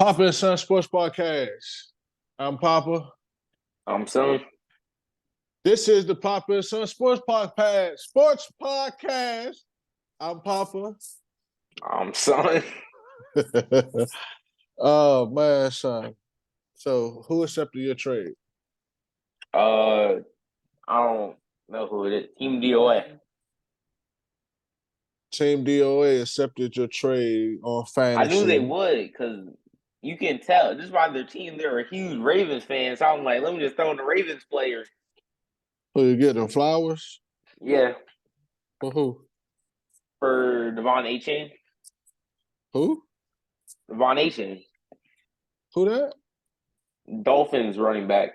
Papa and Son Sports Podcast. I'm Papa. I'm son. This is the Papa and Son Sports Podcast. I'm Papa. I'm son. Oh man, son. So who accepted your trade? I don't know who it is. Team DOA. Team DOA accepted your trade on I knew they fantasy. would because you can tell just by their team. They're a huge Ravens fan. So I'm like, let me just throw in the Ravens players. Who you getting flowers? Yeah, For who? for Devon A-Chain. Who? Devon A-Chain. Who that? Dolphins running back.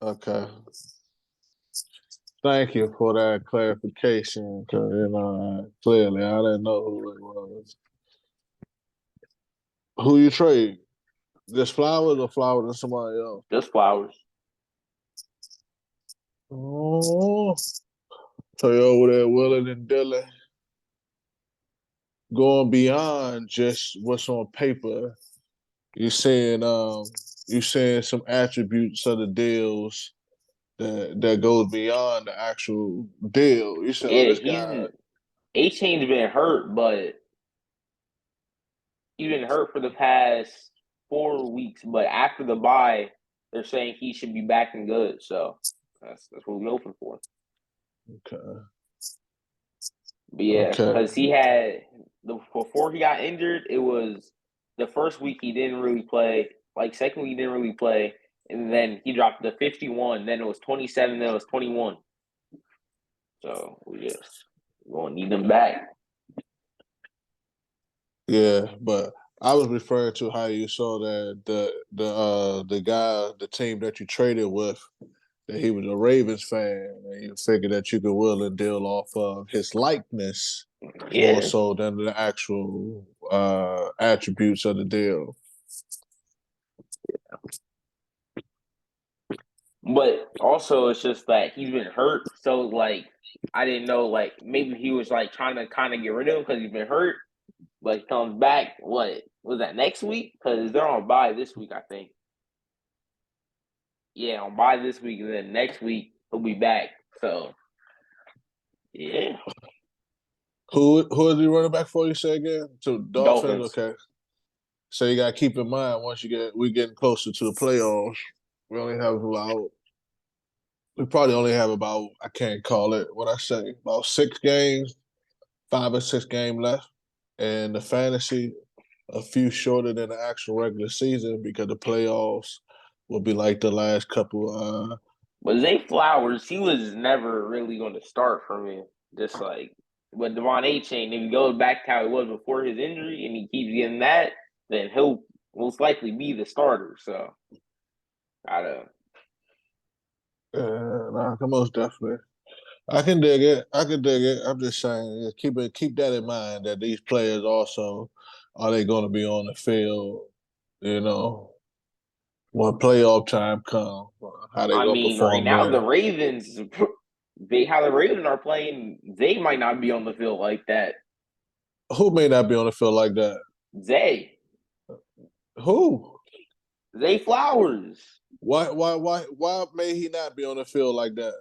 Okay. Thank you for that clarification. Cause clearly I didn't know who it was. Who you trade? Just flowers or flowers and somebody else? Just flowers. Oh, so you over there willing and dealing, going beyond just what's on paper. You saying some attributes of the deals that goes beyond the actual deal. You said, oh, Yeah, this guy. A-Chain's been hurt, but he's been hurt for the past 4 weeks. But after the bye, they're saying he should be back and good. So that's what we're hoping for. Okay. But yeah, Okay. because he had before he got injured, it was the first week he didn't really play. Like second week he didn't really play, and then he dropped to 51. Then it was 27. Then it was 21. So we just gonna need him back. Yeah, but I was referring to how you saw that the team that you traded with, that he was a Ravens fan, and you figured that you could will and deal off of his likeness more Yeah, so than the actual attributes of the deal. but also it's just that he's been hurt. So like I didn't know like maybe he was like trying to kind of get rid of him because he's been hurt. But he comes back. What was that next week? Because they're on bye this week, I think. Yeah, on bye this week, and then next week he'll be back. So yeah, Who is he running back for? You say again? To Dolphins? Dolphins. Okay. So you got to keep in mind once we getting closer to the playoffs. We only have about we probably only have about I can't call it what I say about 6 games, 5 or 6 games left, and the fantasy a few shorter than the actual regular season because the playoffs will be like the last couple. But Zay Flowers, he was never really going to start for me. Just like with Devon A-Chain, if he goes back to how he was before his injury and he keeps getting that, then he'll most likely be the starter. So I don't. nah, most definitely. I can dig it. I can dig it. I'm just saying, keep that in mind that these players also are they going to be on the field, you know, when playoff time comes, how they I going to mean, right perform now the there. Ravens, they how the Ravens are playing, they might not be on the field like that. Who may not be on the field like that? Zay, Who? Zay Flowers. Why may he not be on the field like that?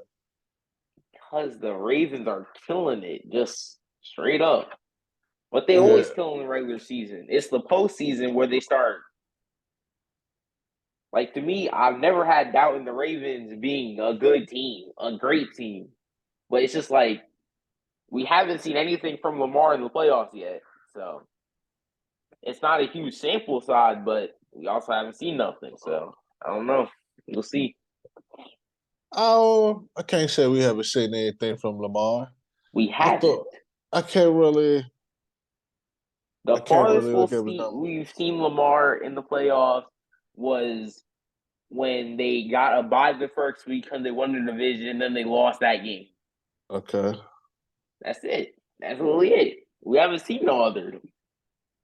Because the Ravens are killing it, just straight up. But they Yeah. always kill in the regular season. It's the postseason where they start. Like to me, I've never had doubt in the Ravens being a good team, a great team. But it's just like we haven't seen anything from Lamar in the playoffs yet. So it's not a huge sample size, but we also haven't seen nothing. So I don't know. We'll see. Oh, I can't say we haven't seen anything from Lamar. We I haven't. thought I can't really The I can't farthest really look at his numbers. we've seen Lamar in the playoffs was when they got a bye the first week because they won the division, and then they lost that game. Okay. That's it. That's really it. We haven't seen no other.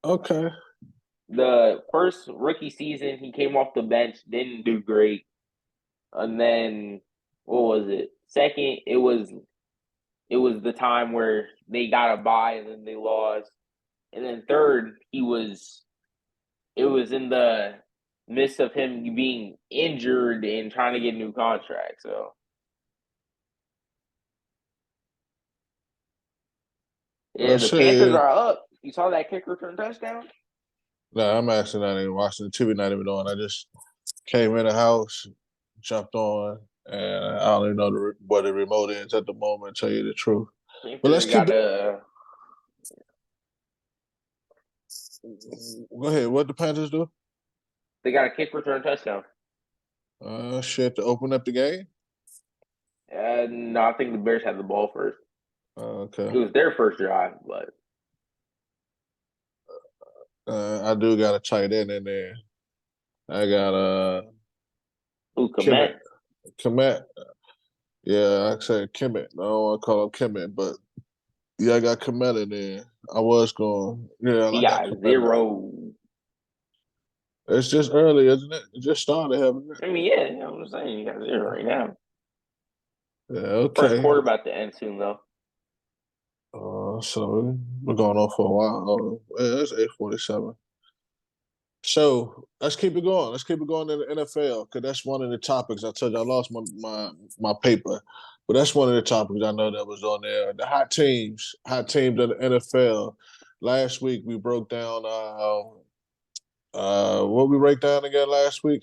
Okay. The first rookie season, he came off the bench, didn't do great, and then what was it? Second, it was the time where they got a bye and then they lost, and then third, he was it was in the midst of him being injured and trying to get a new contract. So yeah, I the Panthers say, are up. You saw that kick return touchdown? nah, I'm actually not even watching the TV, not even on. I just came in the house, jumped on, and I don't even know where the remote is at the moment, to tell you the truth. But let's Panthers keep got it. a Go ahead. What the Panthers do? they got a kick return touchdown. Shit, to open up the game. No, I think the Bears had the ball first. Okay. It was their first drive, but I do got a tight end in there. I got who Kimmett. Komet? Kimmett. Yeah, I said Kimmett. I don't want to call him Kimmett, but yeah, I got Kimmett in there. I was going. Yeah, He I got got Kimmett. zero. It's just early, isn't it? It just started, haven't it? I mean, yeah, you know what I'm saying. You got zero right now. Yeah, First okay. quarter about to end soon, though. So we're going on for a while. Oh, yeah, it's 8:47. So let's keep it going. Let's keep it going in the NFL because that's one of the topics. I told you I lost my paper, but that's one of the topics I know that was on there. The hot teams of the NFL. Last week we broke down. What we break down again last week?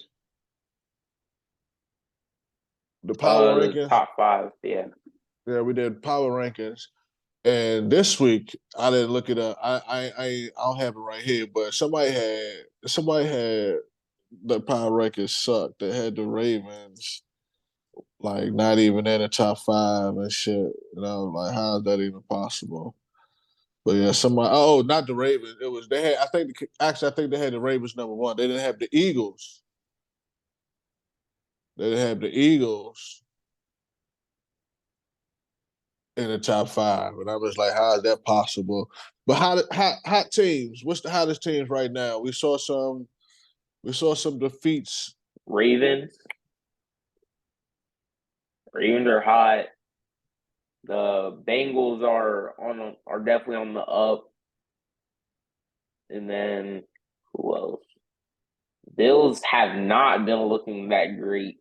The power The rankings. top five, yeah. Yeah, we did power rankings. And this week, I didn't look it up. I don't have it right here, but somebody had the power rankings sucked. They had the Ravens like not even in the top five and shit. And I was like, how is that even possible? But yeah, somebody. Oh, not the Ravens. It was they had. I think they had the Ravens number one. They didn't have the Eagles. They didn't have the Eagles in the top five, and I was like, how is that possible? But hot teams. What's the hottest teams right now? We saw some. We saw some defeats. Ravens. Ravens are hot. The Bengals are definitely on the up. And then who else? Bills have not been looking that great.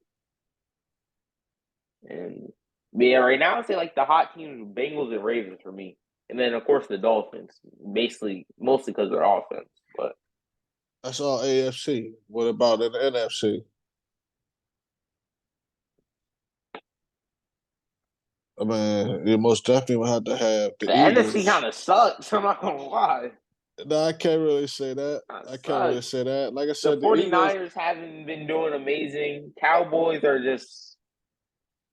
And yeah, right now I'd say like the hot teams, Bengals and Ravens for me. And then of course the Dolphins, basically mostly because of their offense. But That's all AFC. What about in the NFC? I mean, you most definitely will have to have the the NFC Eagles. kind of sucks. I'm not gonna lie. No, I can't really say that. Kind of I can't really sucks. say that. Like I The said, the Eagles. 49ers haven't been doing amazing. Cowboys are just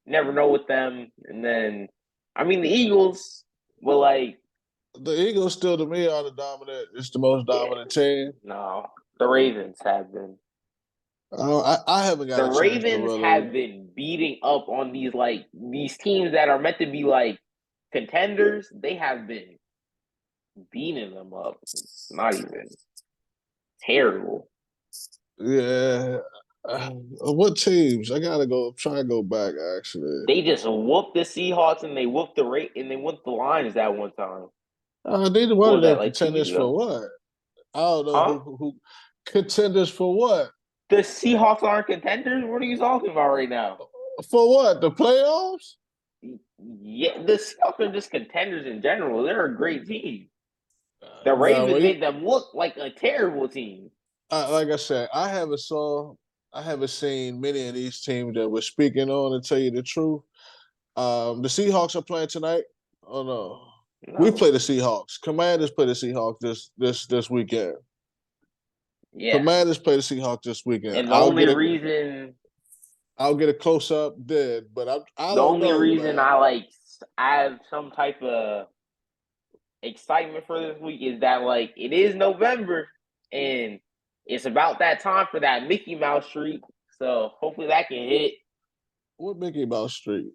never know with them. And then I mean the Eagles were like, The Eagles still to me are the dominant. It's the most yeah, dominant team. no. The Ravens have been. I haven't got The a chance to Ravens really. have been beating up on these teams that are meant to be like contenders. They have been beating them up. It's not even terrible. Yeah. What teams? I gotta go. Try and go back. Actually, They just whooped the Seahawks and they whooped the Lions that one time. neither one What of was them that, like 2 weeks contenders for ago? what? I don't know Huh? who contenders for what? The Seahawks aren't contenders? What are you talking about right now? For what? The playoffs? Yeah, the Seahawks are just contenders in general. They're a great team. The No, Ravens made them look like a terrible team. like I said, I haven't seen many of these teams that we're speaking on. To tell you the truth, the Seahawks are playing tonight. Oh no, we No. play the Seahawks. Commanders play the Seahawks this weekend. Yeah. Commanders play the Seahawks this weekend. And I'll get a close up then, but I the don't only know, reason man. I have some type of excitement for this week is that like it is November and it's about that time for that Mickey Mouse streak. So hopefully that can hit What Mickey Mouse Street?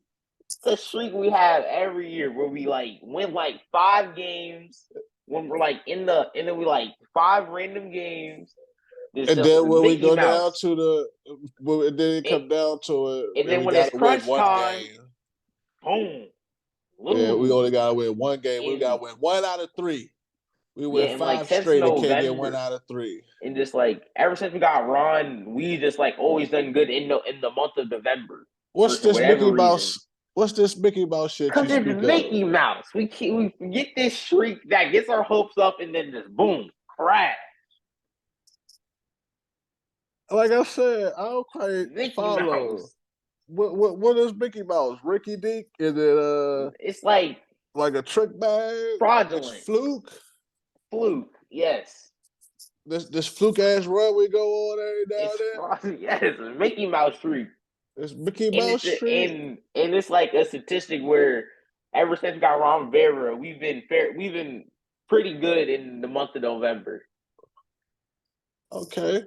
the streak we have every year where we like win like 5 games when we're like and then we like 5 random games. This And then when we Mickey go down Mouse. to then it It, come down to it, and and then we when it's gotta win crunch one time, game. boom, Yeah, we only lose. gotta win one game. We gotta And win one out of three. We Yeah, went and like 5 since straight and can't get one November, out of 3. and just like ever since we got Ron, we just like always done good in the month of November for What's this whatever Mickey reason. Mouse? What's this Mickey Mouse shit you Cause it's speak of? Mickey Mouse. We get this shriek that gets our hopes up, and then just boom, crash. Like I said, I don't quite Mickey follow. Mouse. What is Mickey Mouse? Ricky Dink? Is it It's like like a trick bag? It's fraudulent. fluke. Fluke. Yes. This fluke ass run we go on every now It's and then. fraudulent. Yes. It's a Mickey Mouse streak. It's Mickey And Mouse Street. it's like a statistic where ever since we got Ron Rivera, we've been pretty good in the month of November. Okay,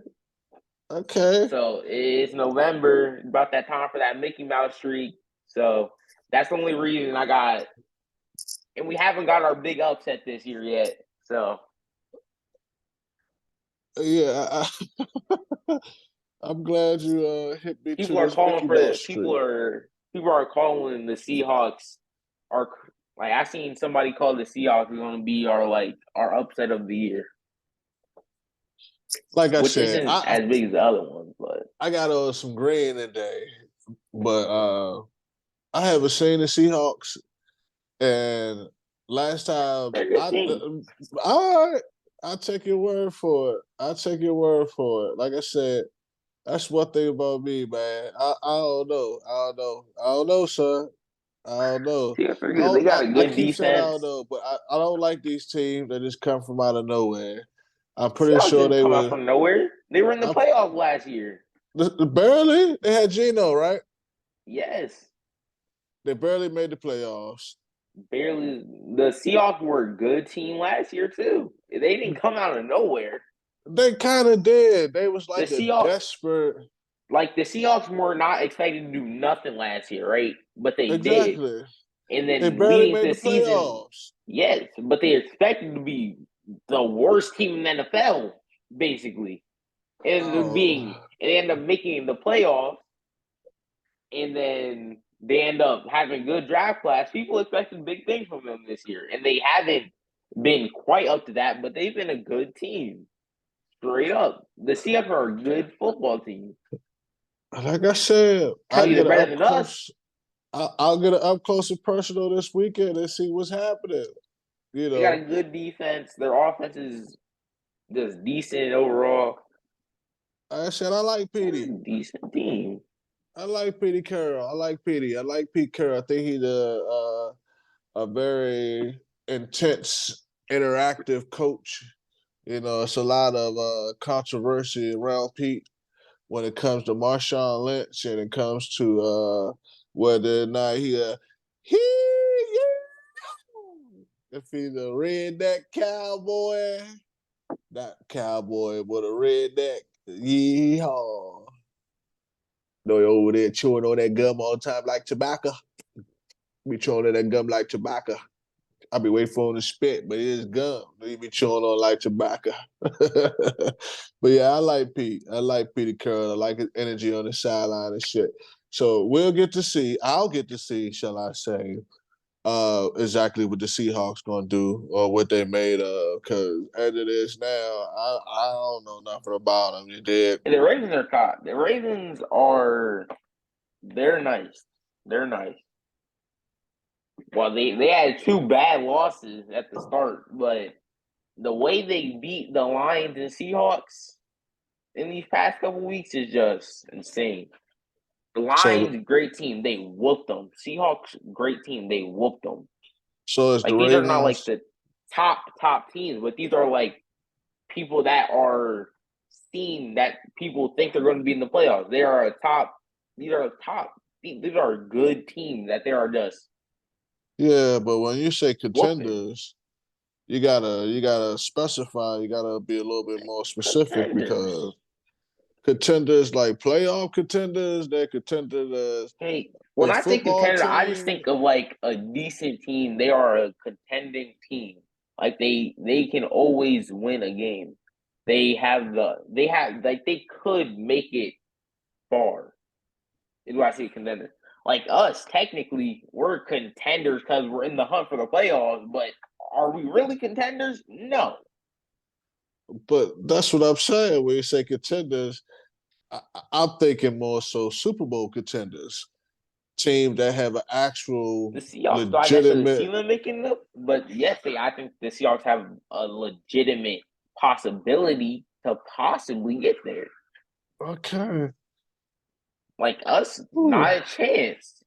okay. So it's November, about that time for that Mickey Mouse streak. So that's the only reason I got, and we haven't got our big upset this year yet. So Yeah, I'm glad you hit me to people are this calling Mickey for Mouse the Street. people are calling the Seahawks are like I seen somebody call the Seahawks is going to be our upset of the year, Like I which said, isn't as big as the other ones, but I got some green today, but I haven't seen the Seahawks, and last time they're a good team. all right, I'll take your word for it. I'll take your word for it. Like I said, that's one thing about me, man. I don't know. I don't know, son. I don't know. Seahawks are good. They got a I good keep saying I don't defense. know, but I don't like these teams that just come from out of nowhere. I'm pretty Seahawks sure didn't they come out were. from nowhere. They were in the I'm, playoff last year. barely. They had Gino, right? Yes, They barely made the playoffs. barely. The Seahawks were a good team last year too. They didn't come out of nowhere. They kind of did. They was The like a Seahawks, desperate. the Seahawks were not expected to do nothing last year, right? But they did. Exactly. And They then barely leading into made the the season, playoffs. yes, but they expected to be the worst team in the NFL, basically. Oh, And they end up making the playoffs, and then they end up having good draft class. People expected big things from them this year, and they haven't been quite up to that, but they've been a good team. Straight up. The Seahawks are a good football team. like I said, Tell I you they're get better up than us. close. I'll get up close and personal this weekend and see what's happening. You They got a know, good defense. Their offense is just decent overall. like I said, I like They're a Petey. decent team. I like Petey Carroll. I like Petey. I like Pete Carroll. I think he's a very intense, interactive coach. You know, it's a lot of controversy around Pete when it comes to Marshawn Lynch and it comes to whether or not he if he's a redneck cowboy, not cowboy, but a redneck. Yeehaw. No, you over there chewing on that gum all the time like tobacco. Be chewing on that gum like tobacco. I be waiting for him to spit, but it is gum. He be chewing on like tobacco. But yeah, I like Pete. I like Peter Carroll. I like his energy on the sideline and shit. So we'll get to see. I'll get to see, shall I say, exactly what the Seahawks gonna do or what they made of. Because as it is now, I don't know nothing about them. You did. And the Ravens are caught. The Ravens are they're nice. They're nice. Well, they had two bad losses at the start, but the way they beat the Lions and Seahawks in these past couple weeks is just insane. The So Lions, great team, they whooped them. Seahawks, great team, they whooped them. so is the Like these are not like Ravens. the top teams, but these are like people that are seen that people think they're going to be in the playoffs. They are a top. These are top. These are a good team that they are just Yeah, but when you say whooping contenders, you gotta specify. You gotta be a little bit more specific contenders. because contenders like playoff contenders, they're contenders as Hey, when a I think football contender, I just team. think of like a decent team. They are a contending team. Like they can always win a game. They have like they could make it far. Is what I see a contender. Like us, technically, we're contenders because we're in the hunt for the playoffs. But Are we really contenders? No. But that's what I'm saying. When you say contenders, I'm thinking more so Super Bowl contenders, team that have an actual The Seahawks not necessarily see legitimate. them making it, but yes, I think the Seahawks have a legitimate possibility to possibly get there. Okay. Like us, Ooh. not a chance.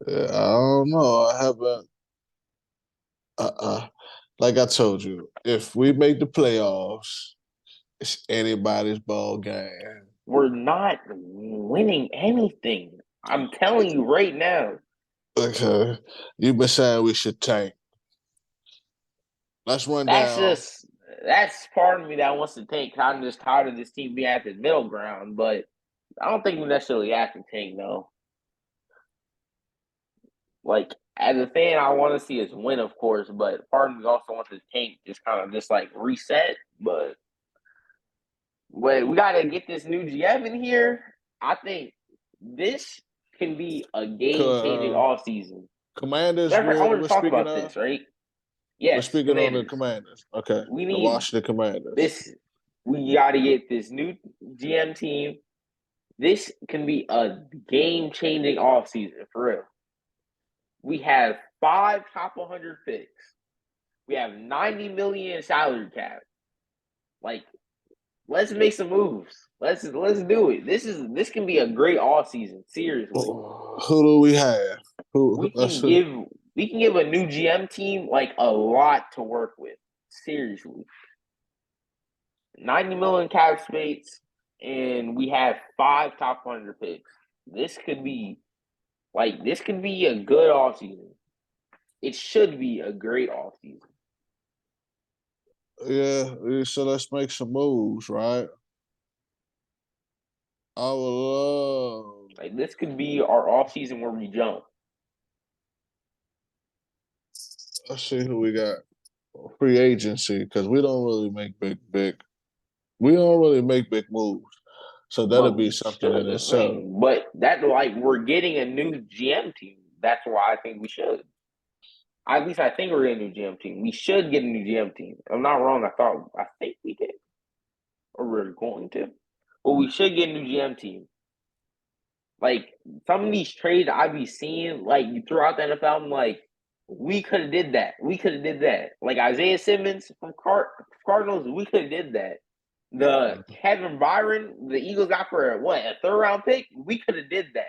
Yeah, I don't know. I haven't. Like I told you, if we make the playoffs, it's anybody's ball game. We're not winning anything. I'm telling you right now. Okay. You've been saying we should tank. Let's run That's down. just that's part of me that wants to tank. I'm just tired of this team being at the middle ground, but I don't think we necessarily have to tank though. Like as a fan, I want to see us win, of course, but part of me also wants to tank, just kind of just like reset. But wait, we got to get this new GM in here. I think this can be a game changing Uh, off season. Commanders, I want we're to talk speaking about of. this, right? We're Yes, speaking on the Commanders. Commanders. Okay. We The need Washington Commanders. this. We got to get this new GM team. This can be a game changing off season for real. We have 5 top 100 picks. We have 90 million salary cap. Like, let's make some moves. Let's do it. This can be a great off season. Seriously, Who do we have? we Let's can give we can give a new GM team like a lot to work with. Seriously, 90 million cap space, and we have 5 top 100 picks. This could be this could be a good off season. It should be a great off season. Yeah, so let's make some moves, right? I would love. Like this could be our off season where we jump. Let's see who we got. Free agency, because we don't really make we don't really make big moves. So that'll But be we something in should. itself. But that like we're getting a new GM team. That's why I think we should. At least I think we're getting a new GM team. We should get a new GM team. I'm not wrong. I think we did, or we're going to. But we should get a new GM team. Like some of these trades I be seeing, like throughout the NFL, I'm like, we could have did that. We could have did that. Like Isaiah Simmons from Cardinals, we could have did that. The Kevin Byron, the Eagles got for a 3rd round pick. We could have did that.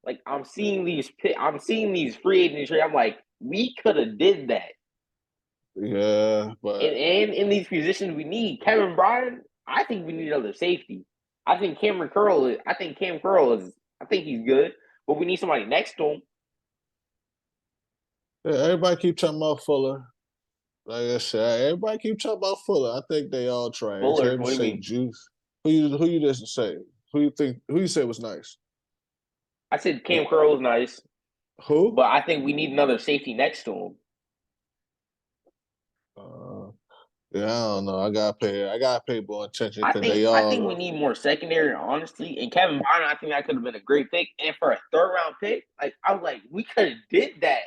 Like I'm seeing these free agent trades. I'm like, we could have did that. Yeah, but And in these positions we need Kevin Byron. I think we need another safety. I think Cameron Curl. I think Cam Curl is. I think he's good, but we need somebody next to him. yeah, everybody keep talking about Fuller. Like I said, everybody keep talking about Fuller. I think they all trash. They Fuller. even What do you say mean? Juice. Who you just say? Who you say was nice? I said Cam Curl is nice, Who? but I think we need another safety next to him. Uh, yeah, I don't know. I gotta pay more attention because they I think we all need more secondary, honestly. And Kevin Byron, I think that could have been a great pick. And for a 3rd round pick, like I was like, we could have did that.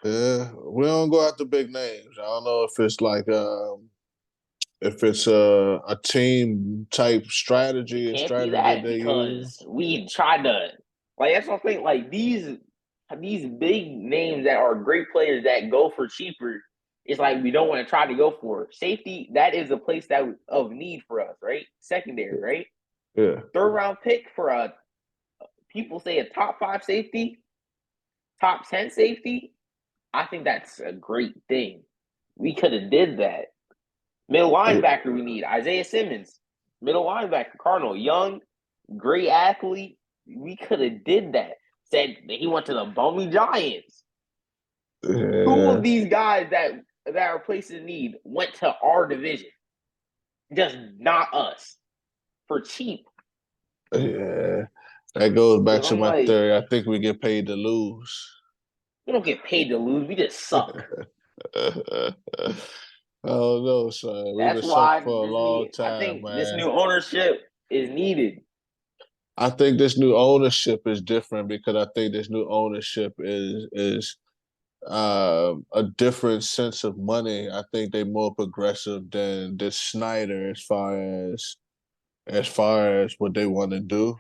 yeah. We don't go after big names. I don't know if it's a team type It strategy, a can't be strategy that they because use. we tried to like that's what I'm saying. Like these big names that are great players that go for cheaper, it's like we don't want to try to go for safety. That is a place that of need for us, right? Secondary, right? Yeah. 3rd round pick for a people say a top 5 safety, top 10 safety. I think that's a great thing. We could have did that. Middle Yeah. linebacker we need Isaiah Simmons. Middle linebacker Cardinal Young, great athlete. We could have did that. Said that he went to the bummy Giants. 2 of Yeah. these guys that are places in need went to our division, just not us for cheap. Yeah. That goes back Because to I'm my like, theory. I think we get paid to lose. we don't get paid to lose. We just suck. I don't know, son. We've That's been sucking why for a long I time, think this man. new ownership is needed. I think this new ownership is different because I think this new ownership is a different sense of money. I think they're more progressive than this Snyder as far as what they want to do.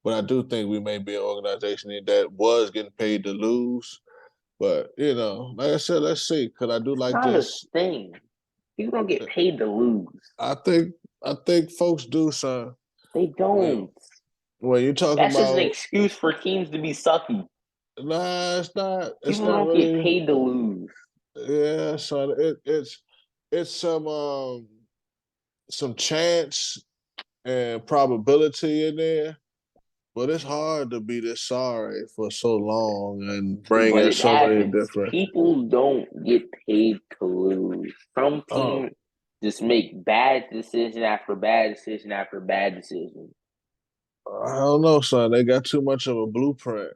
But I do think we may be an organization that was getting paid to lose. But like I said, let's see. Because I do It's like not a this. thing. People don't get paid to lose. I think I think folks do, son. They When don't. when you talk That's just an about excuse for teams to be sucky. nah, it's not. It's People not don't get really. paid to lose. Yeah, son. It's some chance and probability in there, but it's hard to be this sorry for so long and bring But in it so many happens. different. People don't get paid to lose. Some Oh, teams just make bad decision after bad decision after bad decision. I don't know, son. They got too much of a blueprint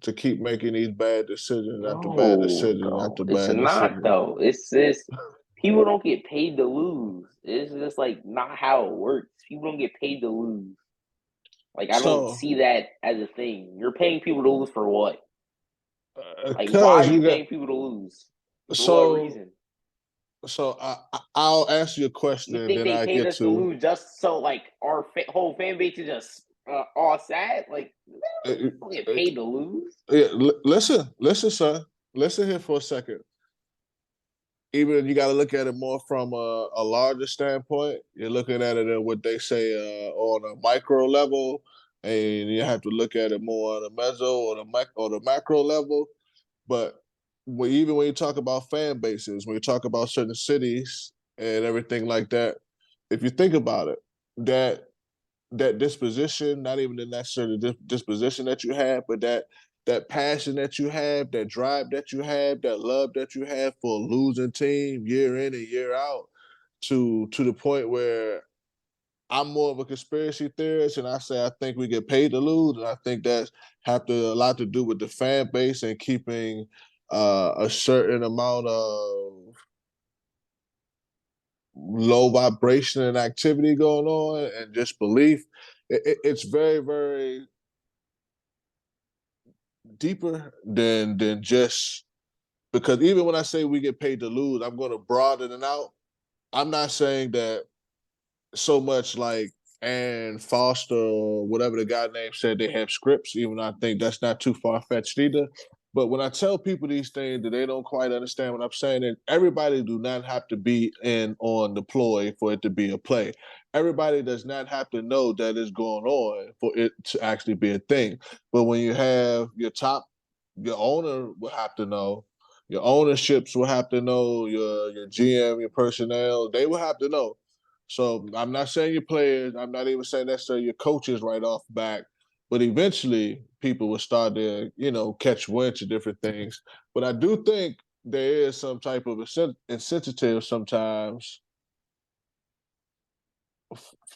to keep making these bad decisions after bad No, decisions though. after It's bad not decisions. though. It's just people don't get paid to lose. It's just like not how it works. People don't get paid to lose. Like I don't So, see that as a thing. You're paying people to lose for what? Like why are cause you you got paying people to lose? For what so reason? so I'll ask you a You question, and think then they I paid get us to to lose just so like our whole fan base is just all sad? Like uh, they don't get uh, paid to lose. yeah. Listen, son. Listen here for a second. Even you got to look at it more from a larger standpoint. You're looking at it in what they say on a micro level, and you have to look at it more on a meso or the macro level. But even when you talk about fan bases, when you talk about certain cities and everything like that, if you think about it, that that disposition, not even the necessarily disposition that you have, but that passion that you have, that drive that you have, that love that you have for a losing team year in and year out, to the point where I'm more of a conspiracy theorist, and I say I think we get paid to lose, and I think that's have to a lot to do with the fan base and keeping a certain amount of low vibration and activity going on, and just belief. It's very, very deeper than just because even when I say we get paid to lose, I'm going to broaden it out. I'm not saying that so much like and Foster or whatever the guy name said they have scripts, even though I think that's not too far fetched either. But when I tell people these things that they don't quite understand what I'm saying, and everybody do not have to be in on the ploy for it to be a play. Everybody does not have to know that it's going on for it to actually be a thing. But when you have your owner will have to know, your ownerships will have to know, your GM, your personnel, they will have to know. So I'm not saying your players, I'm not even saying necessarily your coaches right off back, but eventually people will start to, catch wind to different things. But I do think there is some type of incentive sometimes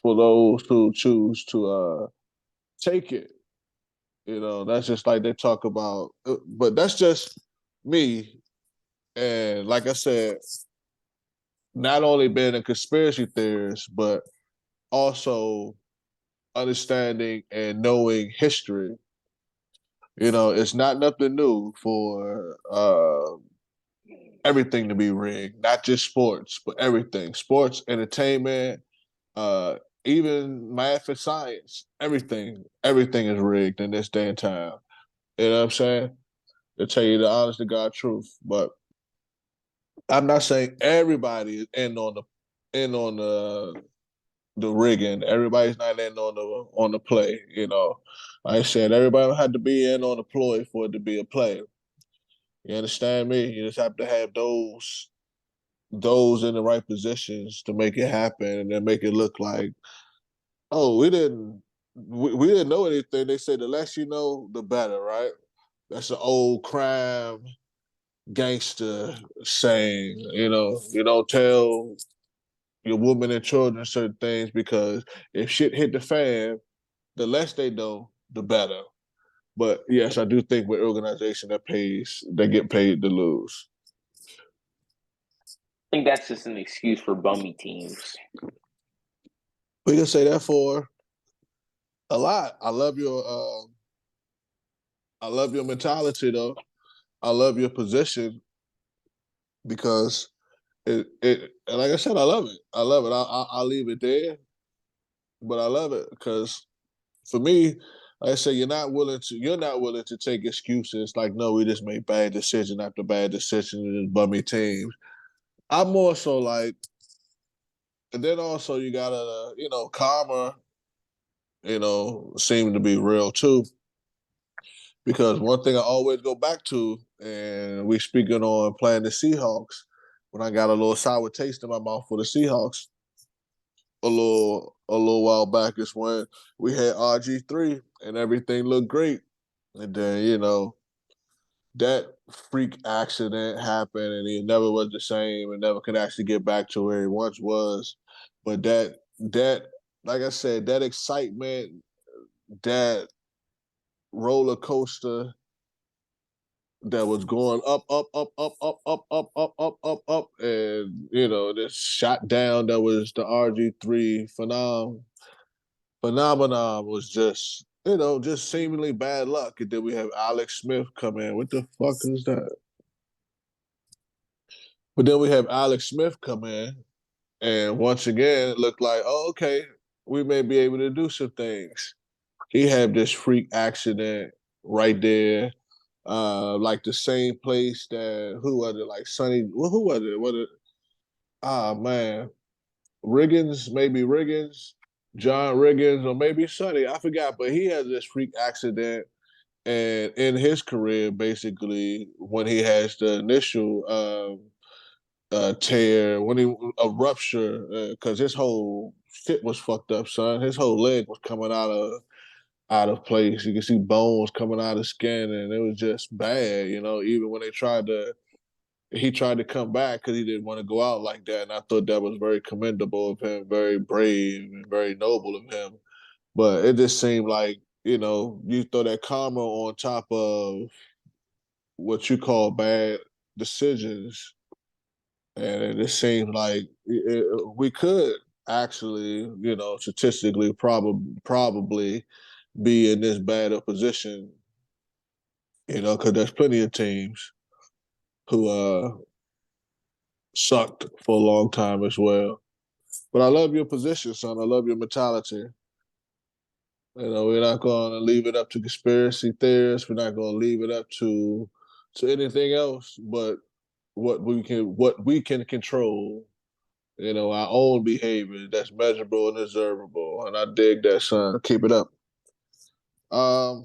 for those who choose to take it. That's just like they talk about, but that's just me. And like I said, not only being a conspiracy theorist, but also understanding and knowing history. It's not nothing new for everything to be rigged, not just sports, but everything. Sports, entertainment, uh, even math and science, everything is rigged in this day and time. You know what I'm saying? To tell you the honest to God truth. But I'm not saying everybody is in on the rigging. Everybody's not in on the play. Like I said, everybody had to be in on the ploy for it to be a play. You understand me? You just have to have those in the right positions to make it happen and then make it look like, oh, we didn't know anything. They say the less you know, the better, right? That's an old crime gangster saying. You don't tell your women and children certain things because if shit hit the fan, the less they know, the better. But yes, I do think with organization that get paid to lose. I think that's just an excuse for bummy teams. We can say that for A lot. I love your mentality though. I love your position because it and like I said, I love it. I love it. I'll leave it there, but I love it because for me, like I say you're not willing to take excuses like no, we just made bad decision after bad decision and just bummy teams. I'm more so like, and then also you gotta karma, seem to be real too. Because one thing I always go back to, and we speaking on playing the Seahawks, when I got a little sour taste in my mouth for the Seahawks a little while back is when we had RG3 and everything looked great. And then, that freak accident happened and he never was the same and never could actually get back to where he once was. But that like I said, that excitement, that roller coaster that was going up, up, up, up, up, up, up, up, up, up, up, and this shot down that was the RG3 phenomenon was just just seemingly bad luck. And then we have Alex Smith come in. What the fuck is that? But then we have Alex Smith come in, and once again, it looked like, oh, okay, we may be able to do some things. He had this freak accident right there, like the same place that who was it? Like Sonny, who was it? What it? Ah man, Riggins, maybe Riggins, John Riggins, or maybe Sonny. I forgot, but he had this freak accident, and in his career, basically, when he has the initial tear, when he a rupture, because his whole shit was fucked up, son. His whole leg was coming out of place. You can see bones coming out of skin, and it was just bad. Even when he tried to come back because he didn't want to go out like that, and I thought that was very commendable of him, very brave and very noble of him. But it just seemed like you throw that karma on top of what you call bad decisions, and it just seems like we could actually, statistically probably be in this bad a position, because there's plenty of teams who sucked for a long time as well. But I love your position, son. I love your mentality. We're not going to leave it up to conspiracy theorists. We're not going to leave it up to anything else. But what we can control. Our own behavior that's measurable and observable. And I dig that, son. Keep it up. Um,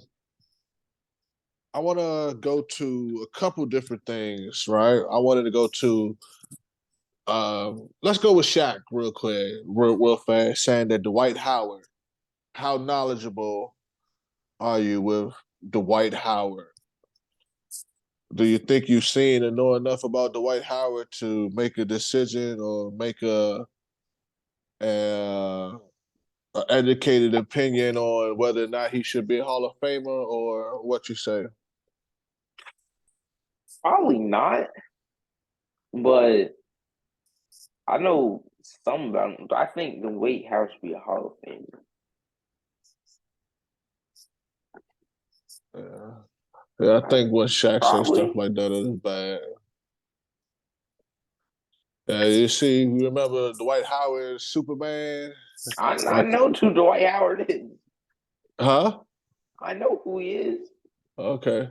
I want to go to a couple different things, right? I wanted to go to let's go with Shaq real quick, real fast, saying that Dwight Howard. How knowledgeable are you with Dwight Howard? Do you think you've seen and know enough about Dwight Howard to make a decision or make a, a educated opinion on whether or not he should be a Hall of Famer or what you say? Probably not, but I know some about him. I think the weight has to be a Hall of Famer. Yeah. Yeah, I think when Shaq says stuff Probably. like that, it is bad. Yeah, you see, you remember Dwight Howard, Superman? I Like, know who Dwight Howard is. huh? I know who he is. Okay.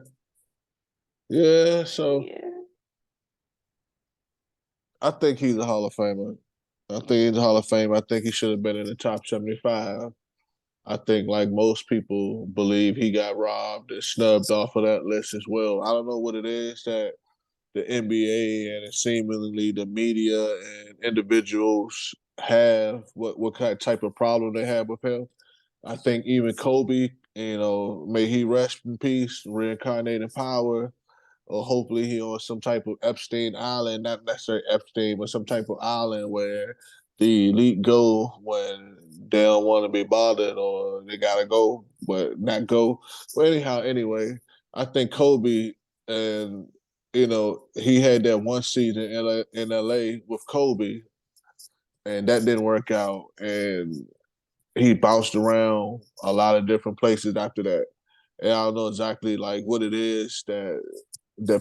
Yeah, so Yeah. I think he's a Hall of Famer. I think he's a Hall of Fame. I think he should have been in the top 75. I think, like most people, believe he got robbed and snubbed off of that list as well. I don't know what it is that the NBA and seemingly the media and individuals have, what kind of type of problem they have with him. I think even Kobe, may he rest in peace, reincarnated power, or hopefully he on some type of Epstein Island, not necessarily Epstein, but some type of island where the elite go when they don't want to be bothered or they gotta go, but not go. But anyhow, anyway, I think Kobe and he had that one season in LA with Kobe, and that didn't work out. And he bounced around a lot of different places after that. And I don't know exactly like what it is that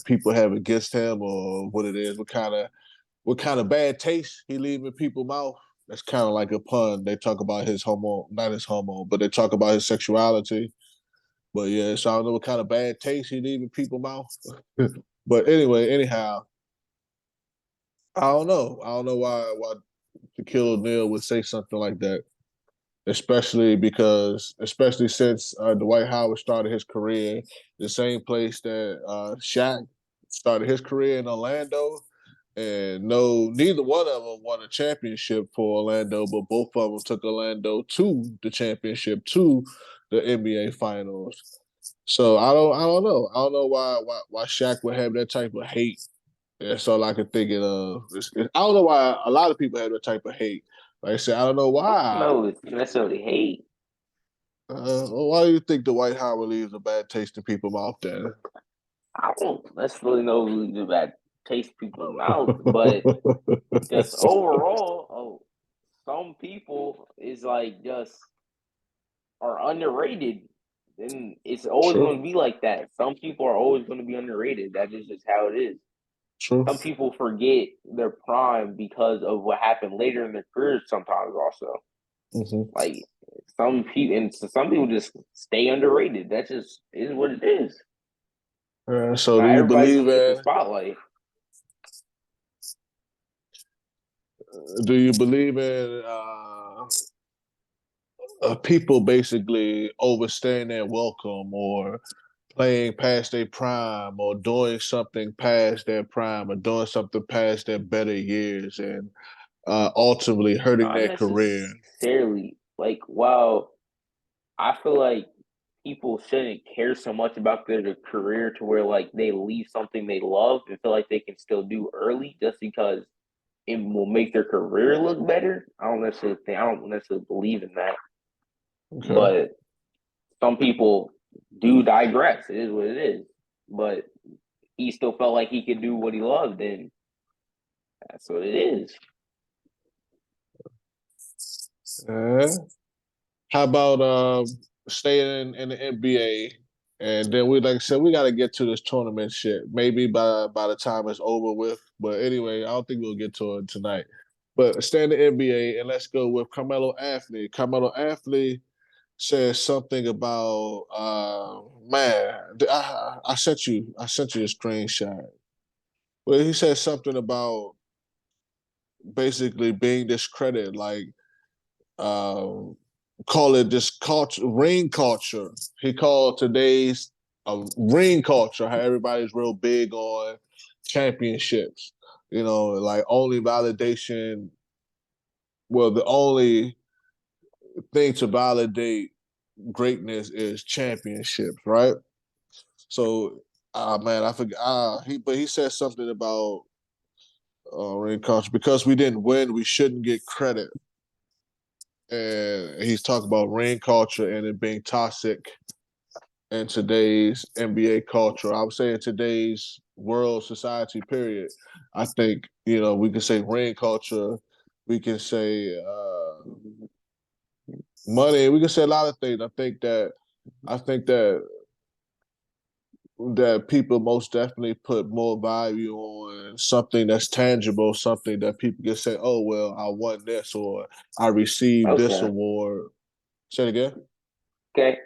people have against him or what it is, what kind of bad taste he leave in people's mouth. That's kind of like a pun. They talk about his homo, not his homo, but they talk about his sexuality. But yeah, so I don't know what kind of bad taste he leave in people's mouth. But anyway, anyhow, I don't know. I don't know why Shaquille O'Neal would say something like that, especially since Dwight Howard started his career the same place that Shaq started his career in Orlando. And no, neither one of them won a championship for Orlando, but both of them took Orlando to the championship, to the NBA Finals. So I don't know. I don't know why Shaq would have that type of hate. That's all I can think of. I don't know why a lot of people have that type of hate. Like I said, I don't know I don't why. know if it's necessarily hate. Why do you think the White Howard leaves a bad taste in people's mouth then? I don't necessarily know who's the bad taste people's mouth, but just overall, some people is like just are underrated, and it's always going to True, be like that. Some people are always going to be underrated. That is just how it is. true. Some people forget their prime because of what happened later in their careers. Sometimes also, Hmm. like some people just stay underrated. That just is what it is. So, Not everybody's going to get the spotlight. do you believe in people basically overstaying their welcome or playing past their prime or doing something past their prime or doing something past their better years and ultimately hurting Not their career? necessarily. Like, while I feel like people shouldn't care so much about their career to where like they leave something they love and feel like they can still do early just because it will make their career look better. I don't necessarily believe in that. Okay. But some people do digress. It is what it is. But he still felt like he could do what he loved, and that's what it is. Uh, how about staying in the NBA? And then like I said, we got to get to this tournament shit. Maybe by the time it's over with. But anyway, I don't think we'll get to it tonight. But stay in the NBA and let's go with Carmelo Anthony. Carmelo Anthony said something about man. I sent you a screenshot. Well, he said something about basically being discredited, like um, call it this culture, ring culture. He called today's ring culture, how everybody's real big on championships. You know, like only validation. Well, the only thing to validate greatness is championships, right? So, man, I forgot. But he said something about ring culture because we didn't win, we shouldn't get credit. And he's talking about ring culture and it being toxic in today's NBA culture. I would say in today's world society period. I think we can say ring culture, we can say money, we can say a lot of things. I think that people most definitely put more value on something that's tangible, something that people can say, "Oh well, I won this," or "I received this Okay. award." Say it again. Okay.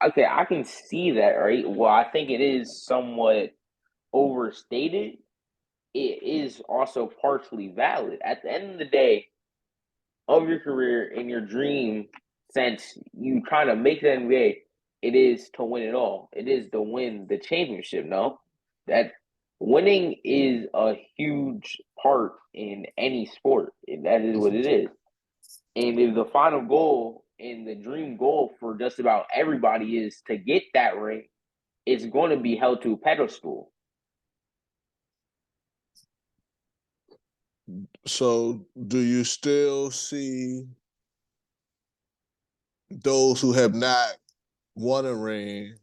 Okay, I can see that, right? Well, I think it is somewhat overstated. It is also partially valid. At the end of the day, of your career and your dream, since you trying to make the NBA, it is to win it all. It is to win the championship. No, that winning is a huge part in any sport. And that is what Mhm. it is. And if the final goal and the dream goal for just about everybody is to get that ring, it's going to be held to a pedestal. So, do you still see those who have not won a ring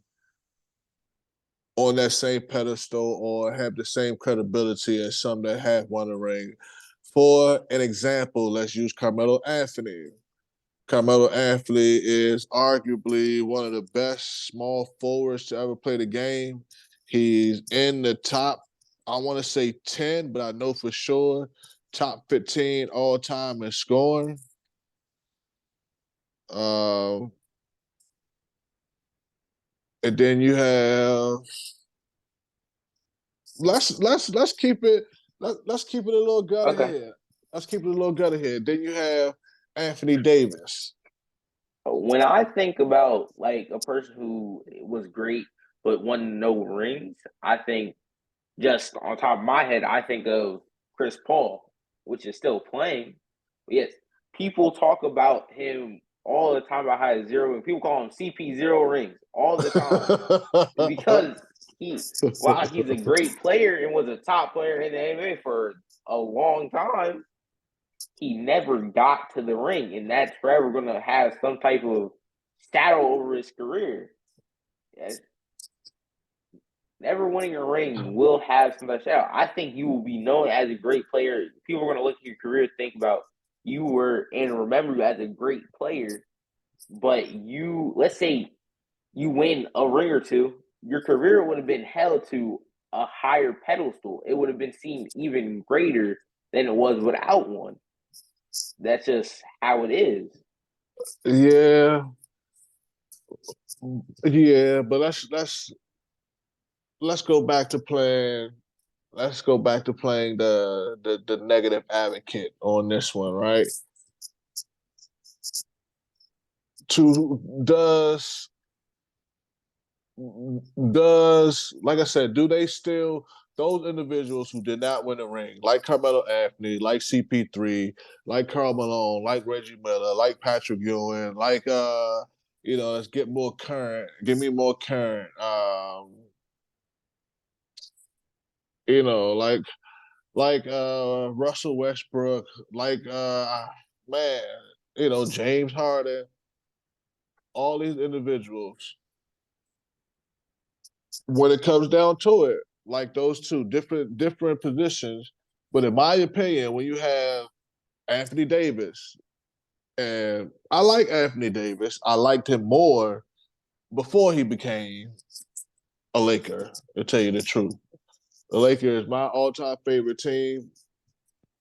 on that same pedestal or have the same credibility as some that have won a ring? For an example, let's use Carmelo Anthony. Carmelo Anthony is arguably one of the best small forwards to ever play the game. He's in the top, I want to say 10, but I know for sure top 15 all time in scoring. Um, and then you have let's keep it let's keep it a little gutter Okay. here. Let's keep it a little gutter here. Then you have Anthony Davis. When I think about like a person who was great but won no rings, I think just on top of my head, I think of Chris Paul, which is still playing. Yes, people talk about him all the time about how he's zero, and people call him CP zero rings all the time because while he's a great player and was a top player in the NBA for a long time, he never got to the ring, and that's forever going to have some type of shadow over his career. Yes. Never winning a ring will have some shadow. I think you will be known as a great player. People are going to look at your career, think about you were, and remember you as a great player. But let's say you win a ring or two, your career would have been held to a higher pedestal. It would have been seen even greater than it was without one. That's just how it is. Yeah, yeah, but let's go back to playing. Let's go back to playing the negative advocate on this one, right? To does like I said, do they still those individuals who did not win the ring, like Carmelo Anthony, like CP3, like Karl Malone, like Reggie Miller, like Patrick Ewing, like let's get more current, give me more current. You know, like Russell Westbrook, like man, James Harden, all these individuals. When it comes down to it, like those two different positions, but in my opinion, when you have Anthony Davis, and I like Anthony Davis, I liked him more before he became a Laker. To tell you the truth, the Lakers is my all-time favorite team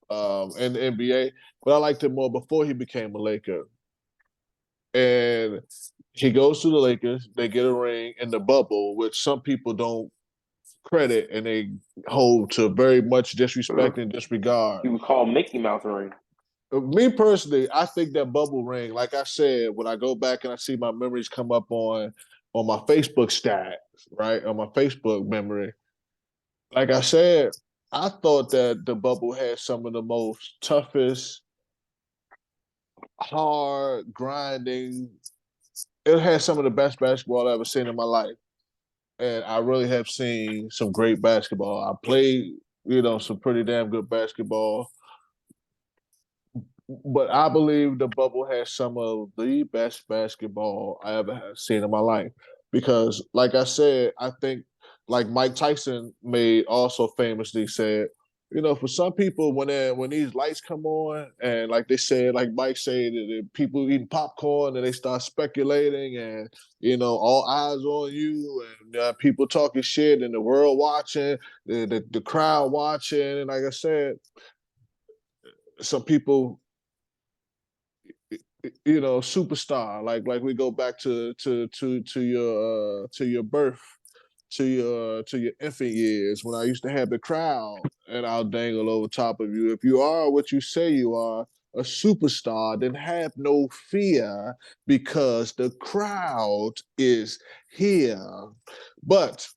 in the NBA, but I liked him more before he became a Laker. And he goes to the Lakers. They get a ring in the bubble, which some people don't credit and they hold to very much disrespect and disregard. You would call Mickey Mouse ring. Me personally, I think that bubble ring, like I said, when I go back and I see my memories come up on my Facebook stats, right? On my Facebook memory. Like I said, I thought that the bubble had some of the most toughest, hard, grinding. It had some of the best basketball I've ever seen in my life. And I really have seen some great basketball. I played, some pretty damn good basketball. But I believe the bubble has some of the best basketball I ever have seen in my life. Because, like I said, I think, like Mike Tyson made also famously said, for some people, when these lights come on, and like they said, like Mike said, that people eating popcorn and they start speculating, and all eyes on you, and people talking shit, and the world watching, the crowd watching, and like I said, some people superstar. Like we go back to your birth, to your infant years when I used to have the crowd and I'll dangle over top of you. If you are what you say you are, a superstar, then have no fear because the crowd is here. But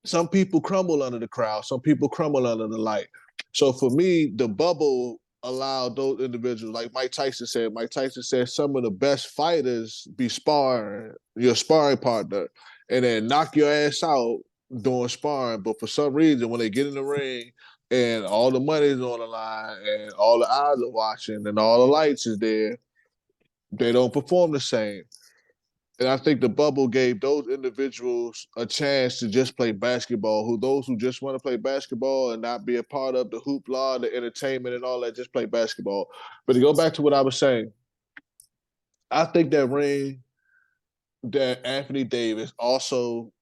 some people crumble under the crowd. Some people crumble under the light. So for me, the bubble allowed those individuals, like Mike Tyson said. Mike Tyson said some of the best fighters be sparring your sparring partner, and then knock your ass out doing sparring. But for some reason, when they get in the ring and all the money's on the line and all the eyes are watching and all the lights is there, they don't perform the same. And I think the bubble gave those individuals a chance to just play basketball. Those who just want to play basketball and not be a part of the hoopla, the entertainment, and all that, just play basketball. But to go back to what I was saying, I think that ring that Anthony Davis also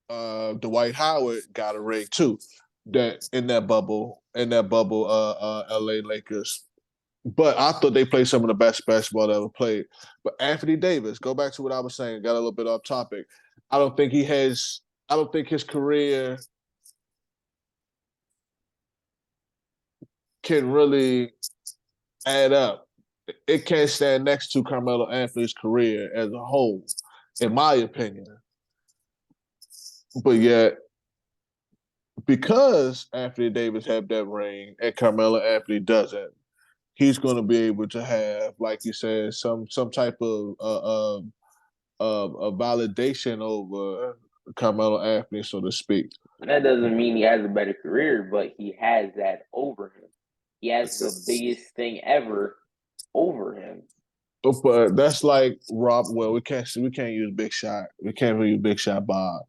Dwight Howard got a ring too. That in that bubble, LA Lakers. But I thought they played some of the best basketball that ever played. But Anthony Davis, go back to what I was saying, got a little bit off topic. I don't think he has. I don't think his career can really add up. It can't stand next to Carmelo Anthony's career as a whole, in my opinion. But yet, because Anthony Davis had that ring and Carmelo Anthony doesn't, he's going to be able to have, like you said, some type of a validation over Carmelo Anthony, so to speak. That doesn't mean he has a better career, but he has that over him. He has the biggest thing ever over him. But that's like Rob. Well, we can't use Big Shot. We can't really use Big Shot Bob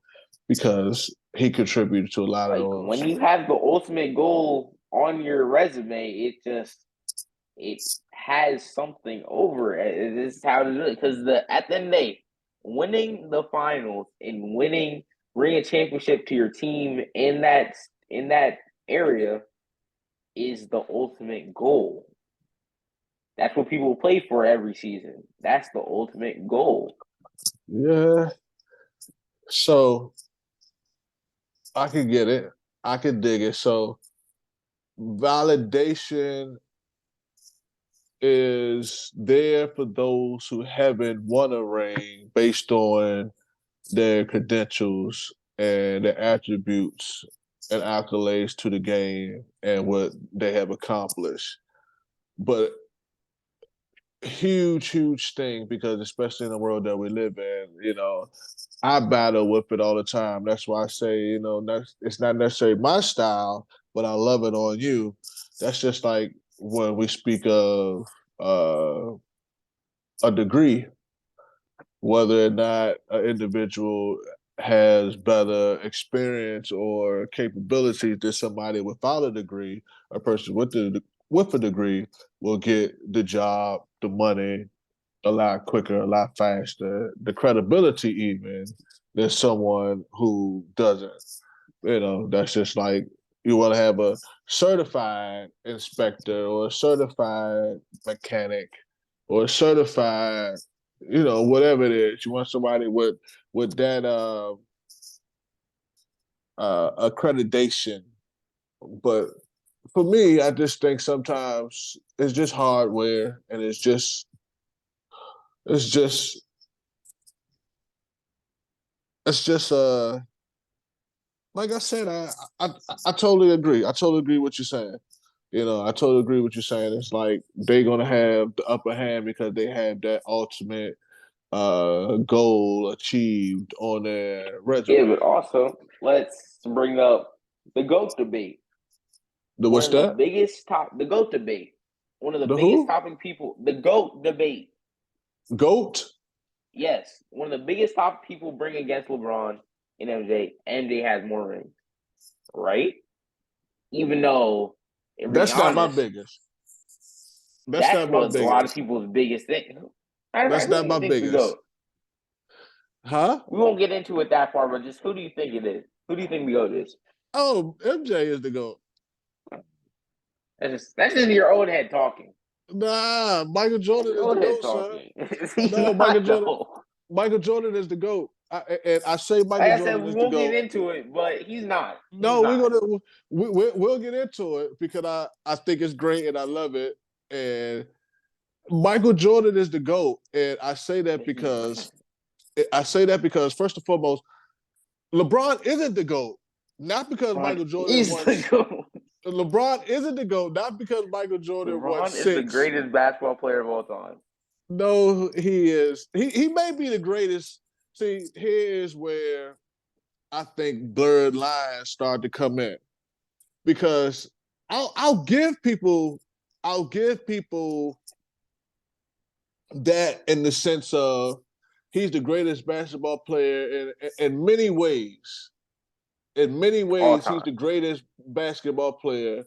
because he contributed to a lot of Like those. when you have the ultimate goal on your resume, it has something over it. This is how it is because at the end of the day, winning the finals and bringing a championship to your team in that area is the ultimate goal. That's what people play for every season. That's the ultimate goal. Yeah. So I could get it. I could dig it. So validation is there for those who haven't won a ring based on their credentials and their attributes and accolades to the game and what they have accomplished. But huge thing because especially in the world that we live in, I battle with it all the time. That's why I say, it's not necessarily my style, but I love it on you. That's just like when we speak of a degree, whether or not an individual has better experience or capabilities than somebody without a degree, a person with a degree will get the job, the money, a lot quicker, a lot faster, the credibility even than someone who doesn't. That's just like you want to have a certified inspector or a certified mechanic or a certified, whatever it is. You want somebody with that accreditation. But for me, I just think sometimes it's just hardware and it's just it's just like I said, I totally agree. I totally agree with you saying. I totally agree with you saying. It's like they're gonna have the upper hand because they have that ultimate goal achieved on their resume. Yeah, but also let's bring up the GOAT debate. The One what's of the that? biggest the GOAT debate. One of the The biggest who? topic people, the GOAT debate. Goat? Yes, one of the biggest topic people bring against LeBron and MJ. MJ has more rings, right? Even though, to be That's not my honest, biggest. That's that's not my what a lot of biggest. people's biggest thing. Matter of That's fact, who not do you my think's the biggest. GOAT? Huh? We won't get into it that far, but just who do you think it is? Who do you think the GOAT is? Oh, MJ is the goat. That's just your old head talking. Nah, Michael That's Jordan your is the old head goat, son. talking. He's No, not though. Michael Jordan is the goat. And I say Like Michael I Jordan said, we is the won't get goat. into it, but he's not. He's No, not. we'll get into it because I think it's great and I love it. And Michael Jordan is the GOAT. And I say that because first and foremost, LeBron isn't the GOAT. Not because LeBron Michael Jordan is the won. GOAT. LeBron isn't the GOAT, not because Michael Jordan won LeBron is the six. greatest basketball player of all time. No, he is. He may be the greatest. See, here's where I think blurred lines start to come in. Because I'll give people that in the sense of he's the greatest basketball player in many ways. In many All ways, he's time. the greatest basketball player,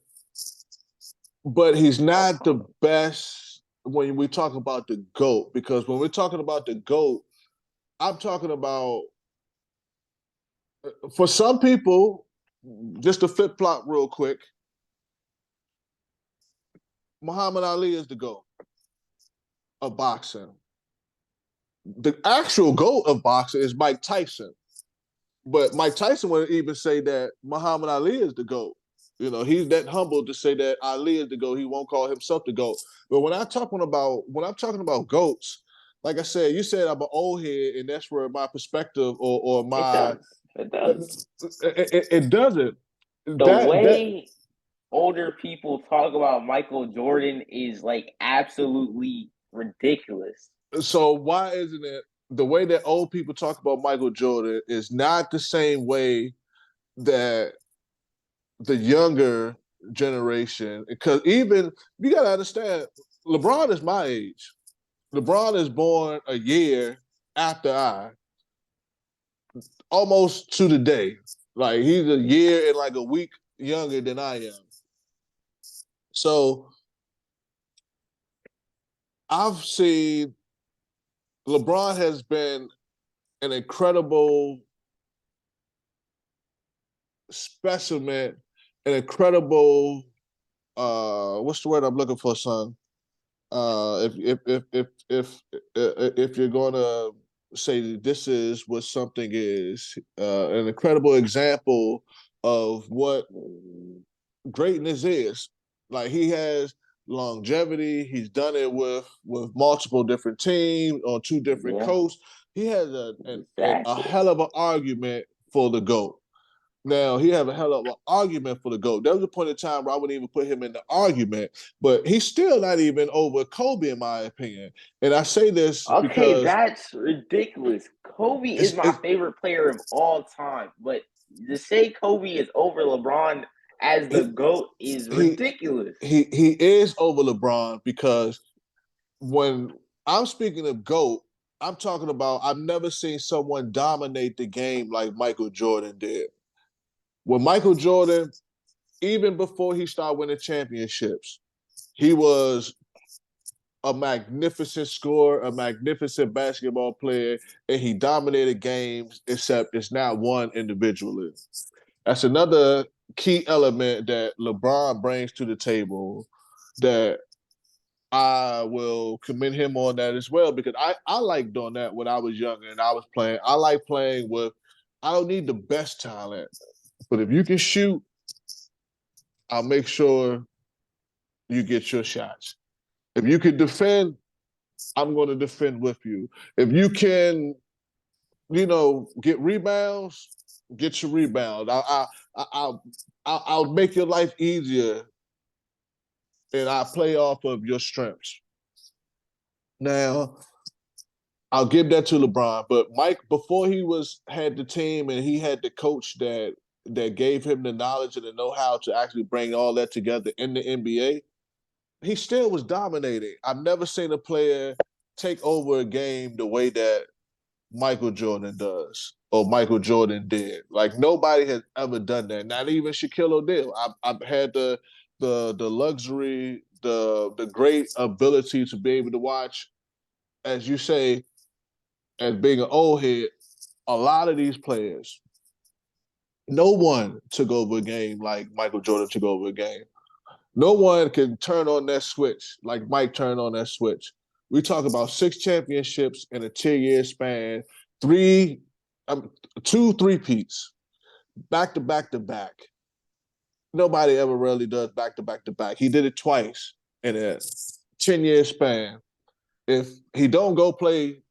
but he's All not the time. best when we talk about the GOAT, because when we're talking about the GOAT, I'm talking about, for some people, just to flip flop real quick, Muhammad Ali is the GOAT of boxing. The actual GOAT of boxing is Mike Tyson. But Mike Tyson would even say that Muhammad Ali is the GOAT. You know, he's that humble to say that Ali is the GOAT. He won't call himself the GOAT. But when I'm talking about GOATs, like I said, you said I'm an old head, and that's where my perspective or It my does. It does. it doesn't. The That way older people talk about Michael Jordan is like absolutely ridiculous. so why isn't it the way that old people talk about Michael Jordan is not the same way that the younger generation, because even you got to understand, LeBron is my age. LeBron is born a year after I, almost to the day. Like he's a year and like a week younger than I am. So I've seen LeBron has been an incredible specimen, an incredible what's the word I'm looking for, son? If you're gonna say this is what something is, an incredible example of what greatness is. Like he has longevity. He's done it with multiple different teams on two different Yeah, coasts. He has a exactly. hell of an argument for the GOAT. Now he have a hell of an argument for the GOAT. There was a point in time where I wouldn't even put him in the argument, but he's still not even over Kobe in my opinion. And I say this Okay, because that's ridiculous. Kobe is my it's favorite player of all time, but to say Kobe is over LeBron as the he GOAT is he ridiculous. he is over LeBron, because when I'm speaking of GOAT, I'm talking about I've never seen someone dominate the game like Michael Jordan did. When Michael Jordan, even before he started winning championships, he was a magnificent scorer, a magnificent basketball player, and he dominated games, except it's not one individually. That's another key element that LeBron brings to the table that I will commend him on that as well, because I like doing that when I was younger and I was playing. I like playing with, I don't need the best talent, but if you can shoot, I'll make sure you get your shots. If you can defend, I'm going to defend with you. If you can, get rebounds, get your rebound. I'll make your life easier, and I play off of your strengths. Now, I'll give that to LeBron, but Mike, before he had the team and he had the coach that gave him the knowledge and the know-how to actually bring all that together in the NBA, he still was dominating. I've never seen a player take over a game the way that Michael Jordan does or Michael Jordan did. Like nobody has ever done that. Not even Shaquille O'Neal. I've had the luxury, the great ability to be able to watch, as you say, as being an old head, a lot of these players. No one took over a game like Michael Jordan took over a game. No one can turn on that switch like Mike turned on that switch. We talk about 6 championships in a 10-year span, three, two three-peats, back to back to back. Nobody ever really does back to back to back. He did it twice in a 10-year span. If he don't go play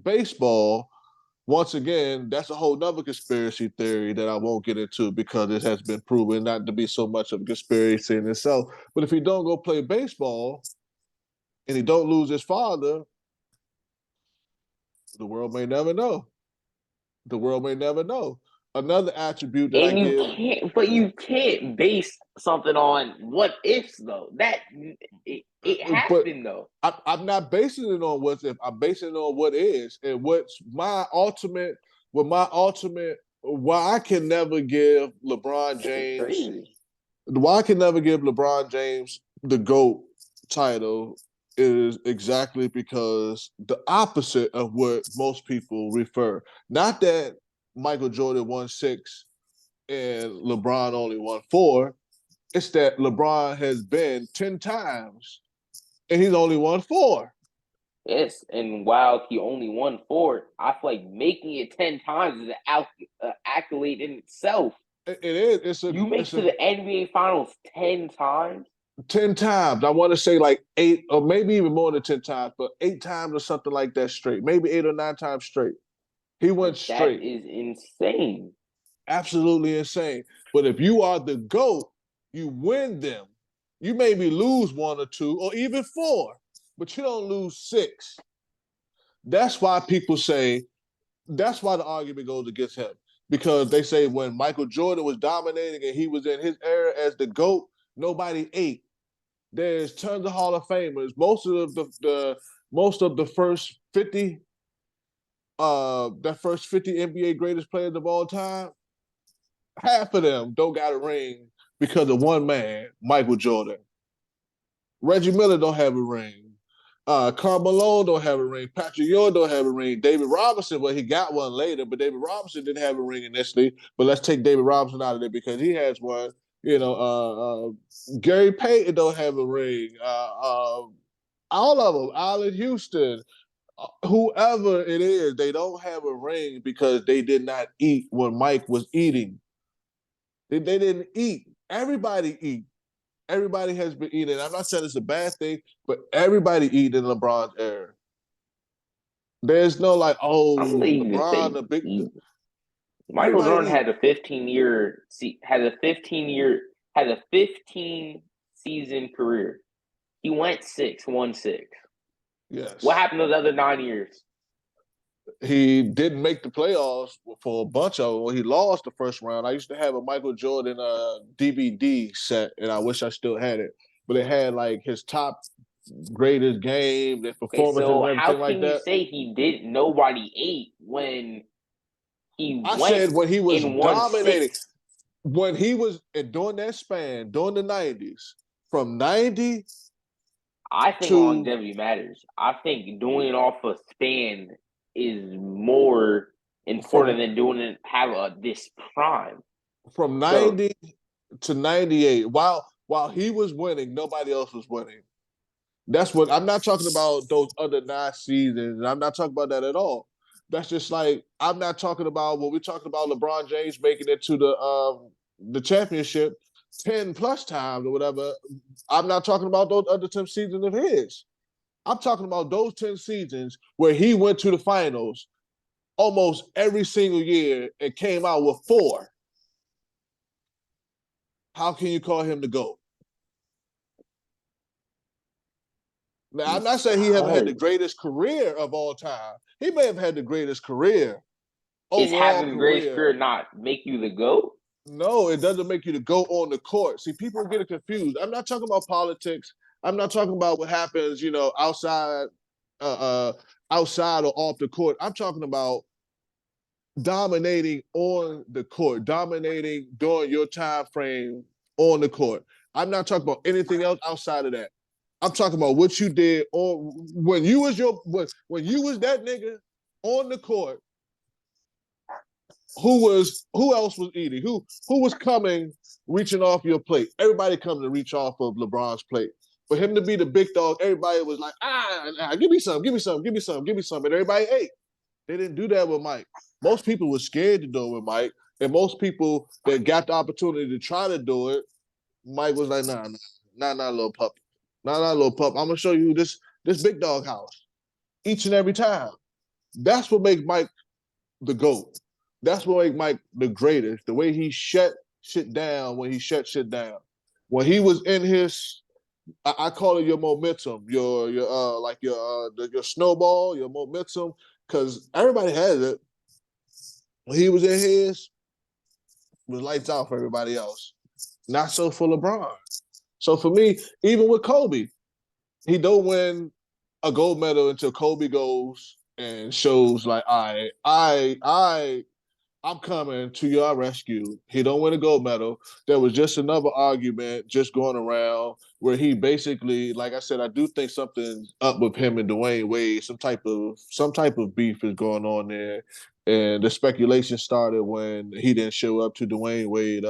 baseball, once again, that's a whole nother conspiracy theory that I won't get into because it has been proven not to be so much of a conspiracy in itself. But if he don't go play baseball and he don't lose his father, the world may never know. The world may never know. Another attribute that I And give, you can't base something on what ifs though. It but happened though. I'm not basing it on what's if. I'm basing it on what is and what's why I can never give LeBron This is James crazy. why I can never give LeBron James the GOAT title is exactly because the opposite of what most people refer. Not that Michael Jordan won 6 and LeBron only won 4. It's that LeBron has been 10 times and he's only won 4. Yes, and while he only won 4, I feel like making it 10 times is an accolade in itself. It is. You make It's to a the NBA Finals 10 times. 10 times. I want to say like 8 or maybe even more than 10 times, but 8 times or something like that straight. Maybe 8 or 9 times straight. He went Like, that straight. is insane. Absolutely insane. But if you are the GOAT, you win them. You maybe lose 1 or 2 or even 4, but you don't lose 6. That's why people say, that's why the argument goes against him. Because they say when Michael Jordan was dominating and he was in his era as the GOAT, nobody ate. There's tons of Hall of Famers. Most of the first 50 that first 50 NBA greatest players of all time, half of them don't got a ring because of one man, Michael Jordan. Reggie Miller don't have a ring. Karl Malone don't have a ring. Patrick Ewing don't have a ring. David Robinson, well, he got one later, but David Robinson didn't have a ring initially. But let's take David Robinson out of there because he has one. Gary Payton don't have a ring. All of them, Allen Houston, whoever it is, they don't have a ring because they did not eat when Mike was eating. They didn't eat. Everybody eat. Everybody has been eating. I'm not saying it's a bad thing, but everybody eat in LeBron's era. There's no like, oh, I'm not even LeBron say the big. eat. Michael Everybody Jordan eat. had a 15 season career. He went 6, won 6. What Yes, happened those other 9 years? he didn't make the playoffs for a bunch of them. When he lost the first round, I used to have a Michael Jordan DVD set, and I wish I still had it. But it had like his top greatest game, their Okay, performances, so and how everything like can you that. say he didn't? Nobody ate when he I went said when he was and won dominating, 6. when he was during that span, during the 90s, from 90 I think to longevity matters. I think doing it off a span is more important from than doing it have this prime. from So 90 to 98, while he was winning, nobody else was winning. That's what I'm not talking about those other 9 seasons. I'm not talking about that at all. That's just like I'm not talking about when we're talking about LeBron James making it to the championship 10 plus times or whatever. I'm not talking about those other 10 seasons of his. I'm talking about those 10 seasons where he went to the finals almost every single year and came out with 4. How can you call him the GOAT? Now, I'm not it's saying he haven't had the hard. greatest career of all time. He may have had the greatest career, Is overall having the greatest career. career not make you the GOAT? No, it doesn't make you to go on the court. See, people get it confused. I'm not talking about politics. I'm not talking about what happens, uh, uh, outside or off the court. I'm talking about dominating on the court, dominating during your time frame on the court. I'm not talking about anything else outside of that. I'm talking about what you did or when you was when you was that nigga on the court. Who else was eating? Who was coming, reaching off your plate? Everybody coming to reach off of LeBron's plate. For him to be the big dog, everybody was like, give me some, give me some, give me some, give me some, and everybody ate. They didn't do that with Mike. Most people were scared to do it with Mike, and most people that got the opportunity to try to do it, Mike was like, nah, little pup, nah, little pup. I'm gonna show you this big dog house each and every time. That's what makes Mike the GOAT. That's what makes Mike the greatest. The way he shut shit down when he shut shit down. When he was in his, I call it your momentum, your snowball, your momentum, because everybody has it. When he was in his, it was lights out for everybody else. Not so for LeBron. So for me, even with Kobe, he don't win a gold medal until Kobe goes and shows like I I'm coming to your rescue. He don't win a gold medal. There was just another argument just going around where he basically, like I said, I do think something's up with him and Dwayne Wade. Some type of beef is going on there. And the speculation started when he didn't show up to Dwayne Wade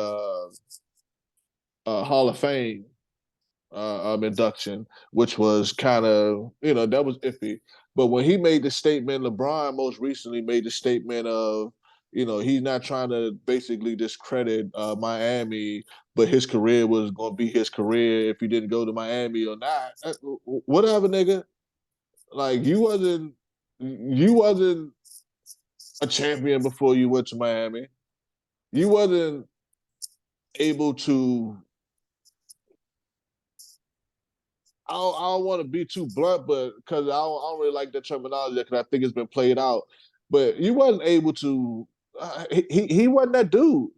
Hall of Fame induction, which was kind of, that was iffy. But when he made the statement, LeBron most recently made the statement of, he's not trying to basically discredit Miami, but his career was going to be his career if he didn't go to Miami or not. Whatever, nigga. Like you wasn't a champion before you went to Miami. You wasn't able to I don't want to be too blunt, but because I don't really like the terminology because I think it's been played out. But you wasn't able to. He wasn't that dude,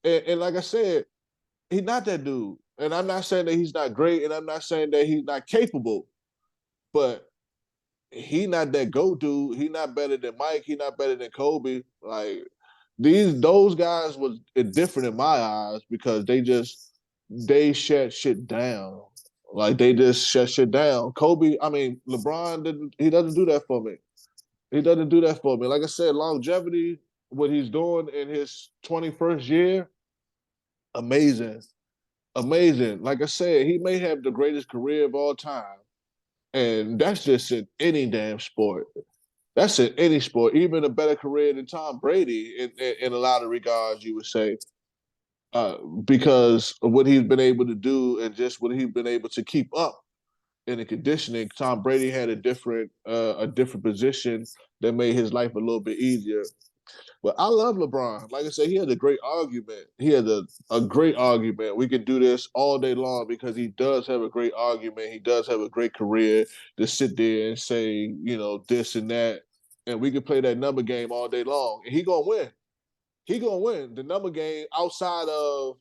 and like I said, he's not that dude. And I'm not saying that he's not great, and I'm not saying that he's not capable, but he not that go dude. He not better than Mike. He not better than Kobe. Like those guys was different in my eyes because they shut shit down. Like they just shut shit down. Kobe, I mean LeBron didn't. He doesn't do that for me. He doesn't do that for me. Like I said, longevity, what he's doing in his 21st year, amazing, amazing. Like I said, he may have the greatest career of all time, and that's just in any damn sport. That's in any sport, even a better career than Tom Brady in a lot of regards, you would say, because of what he's been able to do and just what he's been able to keep up in the conditioning. Tom Brady had a different position that made his life a little bit easier. But I love LeBron. Like I said, he had a great argument. He had a great argument. We could do this all day long because he does have a great argument. He does have a great career to sit there and say, this and that. And we could play that number game all day long. And he gonna win. He gonna win. The number game outside of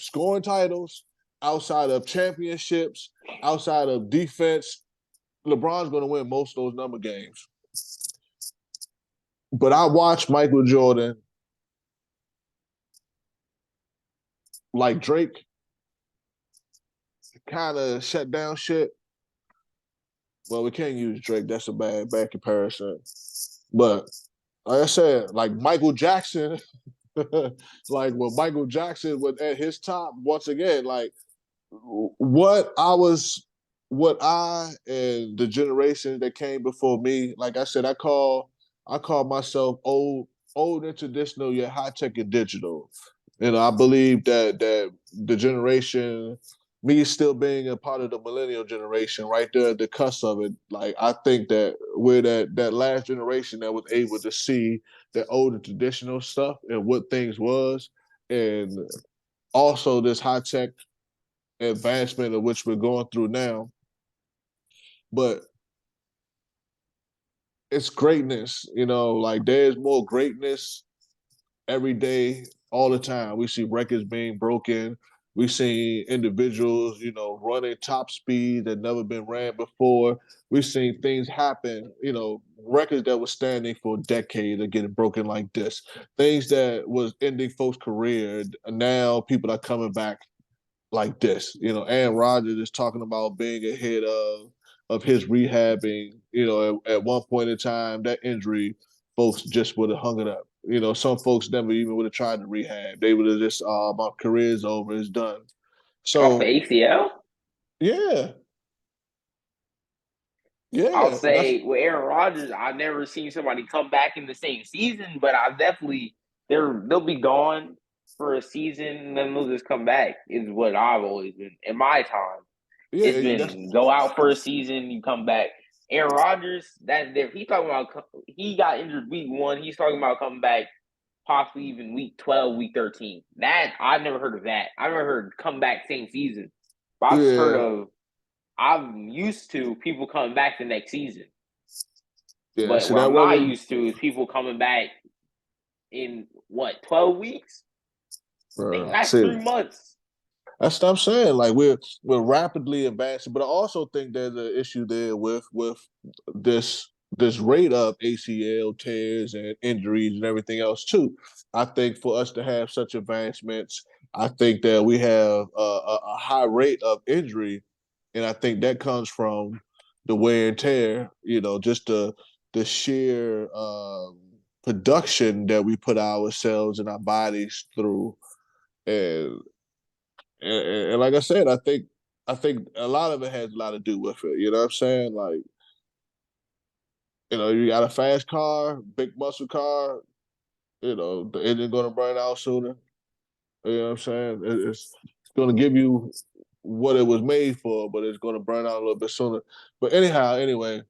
scoring titles, outside of championships, outside of defense, LeBron's gonna win most of those number games. But I watched Michael Jordan like Drake kind of shut down shit. Well, we can't use Drake. That's a bad comparison. But like I said, like Michael Jackson, like when Michael Jackson was at his top, once again, like what I was, what I and the generations that came before me, like I said, I call myself old and traditional, yet high tech and digital. I believe that the generation, me still being a part of the millennial generation, right there at the cusp of it, like I think that we're that last generation that was able to see the older traditional stuff and what things was, and also this high tech advancement of which we're going through now. But it's greatness, like there's more greatness every day, all the time. We see records being broken. We see individuals, running top speed that never been ran before. We've seen things happen, records that were standing for decades are getting broken like this. Things that was ending folks' career, now people are coming back like this. Aaron Rodgers is talking about being ahead of his rehabbing. At one point in time, that injury, folks just would have hung it up. Some folks never even would have tried to rehab. They would have just, my career's over, it's done. Off the So ACL. yeah, I'll yeah, that's say with Aaron Rodgers, I've never seen somebody come back in the same season, but I definitely they'll be gone for a season and then they'll just come back. Is what I've always been in my time. It's yeah, that's been go out for a season, you come back. Aaron Rodgers, that's different. He talking about he got injured week 1. He's talking about coming back possibly even week 12, week 13. That I've never heard of that. I've never heard come back same season. But I've just heard yeah, of I'm used to people coming back the next season. yeah. But So what that I'm not wasn't. used to is people coming back in what 12 weeks. That's See, 3 months. that's what I'm saying. Like we're rapidly advancing, but I also think there's an issue there with this. this rate of ACL tears and injuries and everything else too. I think for us to have such advancements, I think that we have a high rate of injury, and I think that comes from the wear and tear. You know, just the sheer production that we put ourselves and our bodies through, and and like I said, I think a lot of it has a lot to do with it. You know what I'm saying? Like, you know, you got a fast car, big muscle car, you know, the engine gonna burn out sooner. You know what I'm saying? It's gonna give you what it was made for, but it's gonna burn out a little bit sooner. But anyhow, anyway,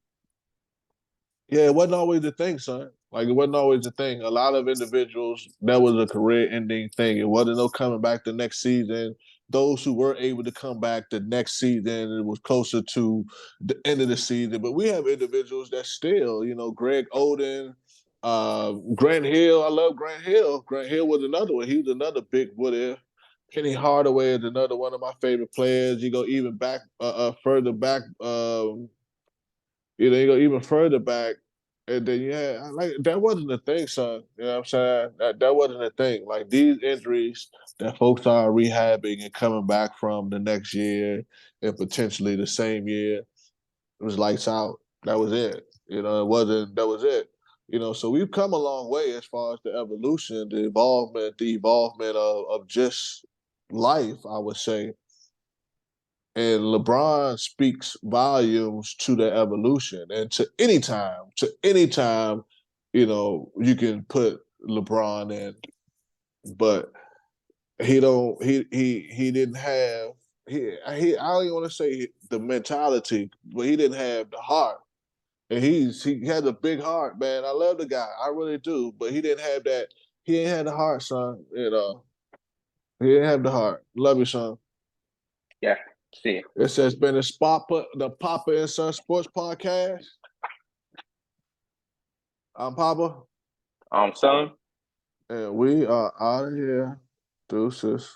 yeah, it wasn't always the thing, son. Like it wasn't always the thing. A lot of individuals, that was a career-ending thing. It wasn't no coming back the next season. Those who were able to come back the next season, it was closer to the end of the season. But we have individuals that still, you know, Greg Oden, Grant Hill. I love Grant Hill. Grant Hill was another one. He was another big what if. Penny Hardaway is another one of my favorite players. You go even back, further back. You know, you go even further back, and then yeah, like that wasn't a thing, son. You know what I'm saying? That wasn't a thing. Like these injuries that folks are rehabbing and coming back from the next year and potentially the same year, it was lights out. That was it. You know, it wasn't. That was it. You know, so we've come a long way as far as the evolution, the evolvement of just life. I would say, and LeBron speaks volumes to the evolution. And to any time, you know, you can put LeBron in, but he don't he didn't have he I don't even want to say the mentality, but he didn't have the heart. And he has a big heart, man. I love the guy. I really do. But he didn't have that, he ain't had the heart, son. You know. He didn't have the heart. Love you, son. Yeah. See. This has been the Papa and Son Sports Podcast. I'm Papa. Son. And we are out of here. Deuces.